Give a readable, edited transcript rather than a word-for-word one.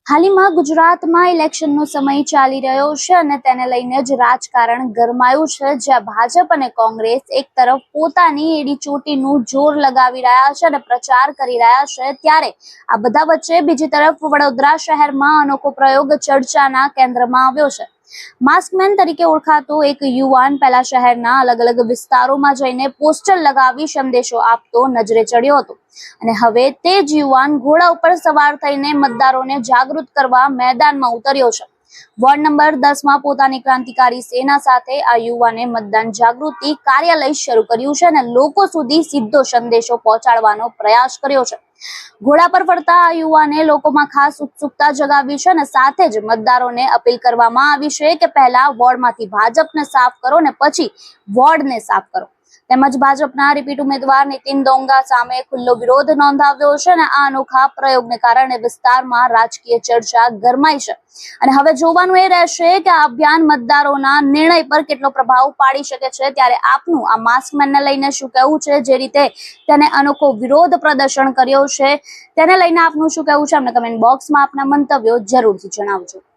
હાલમાં ગુજરાતમાં ઇલેક્શનનો સમય ચાલી રહ્યો છે અને તેને લઈને જ રાજકારણ ગરમાયું છે, જ્યાં ભાજપ અને કોંગ્રેસ એક તરફ પોતાની એડી ચોટીનું જોર લગાવી રહ્યા છે અને પ્રચાર કરી રહ્યા છે, ત્યારે આ બધા વચ્ચે બીજી તરફ વડોદરા શહેરમાં અનોખો પ્રયોગ ચર્ચાના કેન્દ્રમાં આવ્યો છે। માસ્કમેન તરીકે ઓળખાતો એક યુવાન પહેલા શહેરના અલગ અલગ વિસ્તારોમાં જઈને પોસ્ટર લગાવી સંદેશો આપતો નજરે ચડ્યો હતો અને હવે તે જ યુવાન ઘોડા ઉપર સવાર થઈને મતદારોને જાગૃત કરવા મેદાનમાં ઉતર્યો છે। વોર્ડ નંબર 10માં પોતાની ક્રાંતિકારી સેના સાથે આ યુવાને મતદાન જાગૃતિ કાર્યાલય શરૂ કર્યું છે અને લોકો સુધી સીધો સંદેશો પહોંચાડવાનો પ્રયાસ કર્યો છે। ઘોડા પર ફરતા આ યુવાને લોકોમાં ખાસ ઉત્સુકતા જગાવી છે અને સાથે જ મતદારોને અપીલ કરવામાં આવી છે કે પહેલા વોર્ડમાંથી ભાજપને સાફ કરો અને પછી વોર્ડને સાફ કરો। તેમજ ભાજપના રિપીટ ઉમેદવાર નીતિન ડોંગા સામે ખુલ્લો વિરોધ નોંધાવ્યો છે અને આ અનોખા પ્રયોગને કારણે વિસ્તારમાં રાજકીય ચર્ચા ગરમાઈ છે અને હવે જોવાનું એ રહેશે કે આ અભિયાન મતદારોના નિર્ણય પર કેટલો પ્રભાવ પાડી શકે છે। ત્યારે આપનું આ માસ્કમેનને લઈને શું કહેવું છે, જે રીતે તેને અનોખો વિરોધ પ્રદર્શન કર્યો છે તેને લઈને આપનું શું કહેવું છે, અમને કમેન્ટ બોક્સમાં આપના મંતવ્યો જરૂરથી જણાવજો।